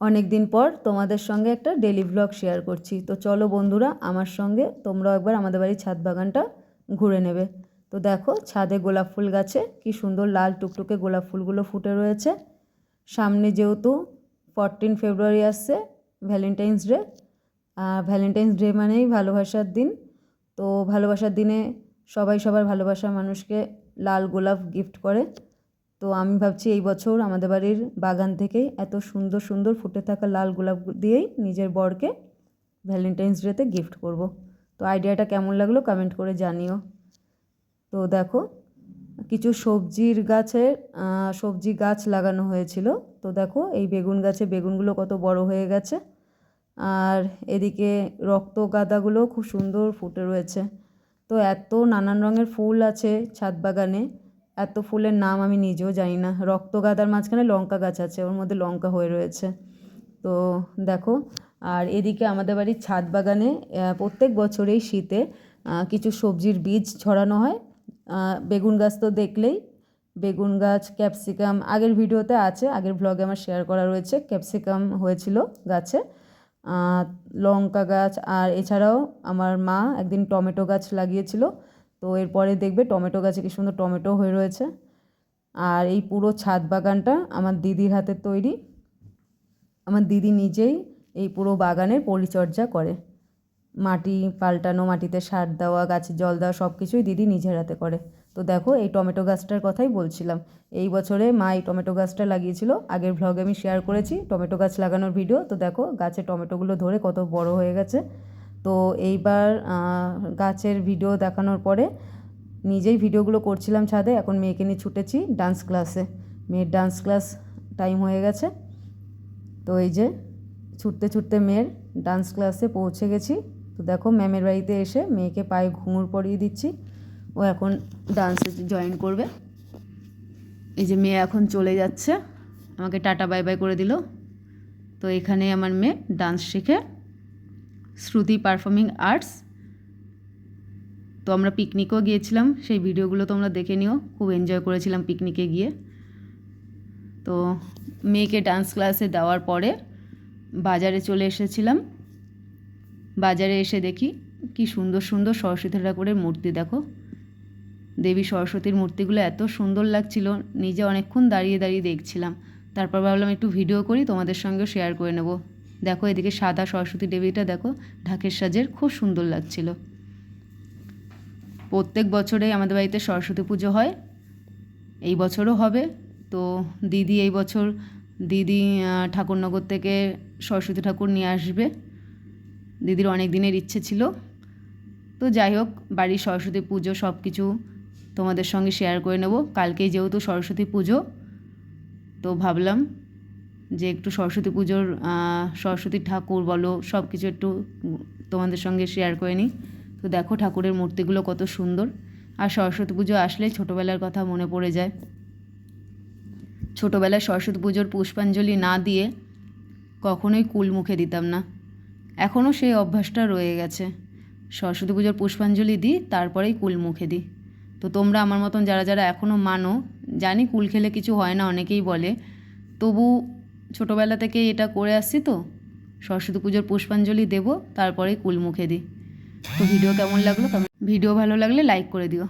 অনেক দিন পর তোমাদের সঙ্গে একটা ডেলি ব্লগ শেয়ার করছি। তো চলো বন্ধুরা, আমার সঙ্গে তোমরাও একবার আমাদের বাড়ির ছাদ বাগানটা ঘুরে নেবে। তো দেখো, ছাদে গোলাপ ফুল গাছে কি সুন্দর লাল টুকটুকে গোলাপ ফুলগুলো ফুটে রয়েছে। সামনে যেহেতু 14 ফেব্রুয়ারি আসছে, ভ্যালেন্টাইন্স ডে। ভ্যালেন্টাইন্স ডে মানেই ভালোবাসার দিন। তো ভালোবাসার দিনে সবাই সবার ভালোবাসার মানুষকে লাল গোলাপ গিফট করে। তো আমি ভাবছি এই বছর আমাদের বাড়ির বাগান থেকেই এত সুন্দর সুন্দর ফুটে থাকা লাল গোলাপ দিয়েই নিজের বরকে ভ্যালেন্টাইন্স ডেতে গিফট করব। তো আইডিয়াটা কেমন লাগলো কমেন্ট করে জানিও। তো দেখো, কিছু সবজি গাছ লাগানো হয়েছিল। তো দেখো, এই বেগুন গাছে বেগুনগুলো কত বড় হয়ে গেছে। আর এদিকে রক্ত গাঁদাগুলো খুব সুন্দর ফুটে রয়েছে। তো এত নানান রঙের ফুল আছে ছাদ বাগানে, এত ফুলের নাম আমি নিজেও জানি না। রক্তগাঁদার মাঝখানে লঙ্কা গাছ আছে, ওর মধ্যে লঙ্কা হয়ে রয়েছে। তো দেখো, আর এদিকে আমাদের বাড়ির ছাদ বাগানে প্রত্যেক বছরেই শীতে কিছু সবজির বীজ ছড়ানো হয়। বেগুন গাছ তো দেখলেই, বেগুন গাছ, ক্যাপসিকাম আগের ভিডিওতে আছে, আগের ব্লগে আমার শেয়ার করা রয়েছে। ক্যাপসিকাম হয়েছিল গাছে, লঙ্কা গাছ, আর এছাড়াও আমার মা একদিন টমেটো গাছ লাগিয়েছিল। তো এরপরে দেখবে টমেটো গাছে কি সুন্দর টমেটো হয়ে রয়েছে। আর এই পুরো ছাদ বাগানটা আমার দিদির হাতের তৈরি। আমার দিদি নিজেই এই পুরো বাগানের পরিচর্যা করে। মাটি পাল্টানো, মাটিতে সার দেওয়া, গাছে জল দেওয়া, সব কিছুই দিদি নিজের হাতে করে। তো দেখো, এই টমেটো গাছটার কথাই বলছিলাম। এই বছরে মা এই টমেটো গাছটা লাগিয়েছিল, আগের ভ্লগে আমি শেয়ার করেছি টমেটো গাছ লাগানোর ভিডিও। তো দেখো, গাছে টমেটোগুলো ধরে কত বড় হয়ে গেছে। তো এইবার গাছের ভিডিও দেখানোর পরে নিজেই ভিডিওগুলো করছিলাম ছাদে। এখন মেয়েকে নিয়ে ছুটেছি ডান্স ক্লাসে, মেয়ের ডান্স ক্লাস টাইম হয়ে গেছে। তো এই যে ছুটতে ছুটতে মেয়ের ডান্স ক্লাসে পৌঁছে গেছি। তো দেখো, ম্যামের বাড়িতে এসে মেয়েকে পায়ে ঘুঙুর পরিয়ে দিচ্ছি, ও এখন ডান্সে জয়েন করবে। এই যে মেয়ে এখন চলে যাচ্ছে, আমাকে টাটা বাই বাই করে দিল। তো এখানে আমার মেয়ে ডান্স শেখে, শ্রুতি পারফর্মিং আর্টস। তো আমরা পিকনিকও গিয়েছিলাম, সেই ভিডিওগুলো তোমরা দেখে নিও, খুব এনজয় করেছিলাম পিকনিকে গিয়ে। তো মেয়েকে ডান্স ক্লাসে দেওয়ার পরে বাজারে চলে এসেছিলাম। বাজারে এসে দেখি কি সুন্দর সুন্দর সরস্বতী ঠাকুরের মূর্তি। দেখো, দেবী সরস্বতীর মূর্তিগুলো এত সুন্দর লাগছিল, নিজে অনেকক্ষণ দাঁড়িয়ে দাঁড়িয়ে দেখছিলাম। তারপর ভাবলাম একটু ভিডিও করি, তোমাদের সঙ্গেও শেয়ার করে নেব। দেখো, এদিকে সাদা সরস্বতী দেবীটা দেখো ঢাকের সাজের, খুব সুন্দর লাগছিল। প্রত্যেক বছরেই আমাদের বাড়িতে সরস্বতী পুজো হয়, এই বছরও হবে। তো দিদি এই বছর ঠাকুরনগর থেকে সরস্বতী ঠাকুর নিয়ে আসবে, দিদির অনেক দিনের ইচ্ছে ছিল। তো যাই হোক, বাড়ির সরস্বতী পুজো সব কিছু তোমাদের সঙ্গে শেয়ার করে নেব। কালকেই যেহেতু সরস্বতী পুজো, তো ভাবলাম যে একটু সরস্বতী পুজোর সরস্বতী ঠাকুর বলো সব কিছু একটু তোমাদের সঙ্গে শেয়ার করে নিই। তো দেখো, ঠাকুরের মূর্তিগুলো কত সুন্দর। আর সরস্বতী পুজো আসলে ছোটোবেলার কথা মনে পড়ে যায়। ছোটোবেলায় সরস্বতী পুজোর পুষ্পাঞ্জলি না দিয়ে কখনোই কুল মুখে দিতাম না, এখনও সেই অভ্যাসটা রয়ে গেছে। সরস্বতী পুজোর পুষ্পাঞ্জলি দিই, তারপরেই কুল মুখে দিই। তো তোমরা আমার মতন যারা যারা এখনও মানো, জানি কুল খেলে কিছু হয় না অনেকেই বলে, তবু ছোটোবেলা থেকে এটা করে আসছি। তো সরস্বতী পুজোর পুষ্পাঞ্জলি দেব, তারপরেই কুল মুখে দিই। তো ভিডিও কেমন লাগলো, ভিডিও ভালো লাগলে লাইক করে দিও।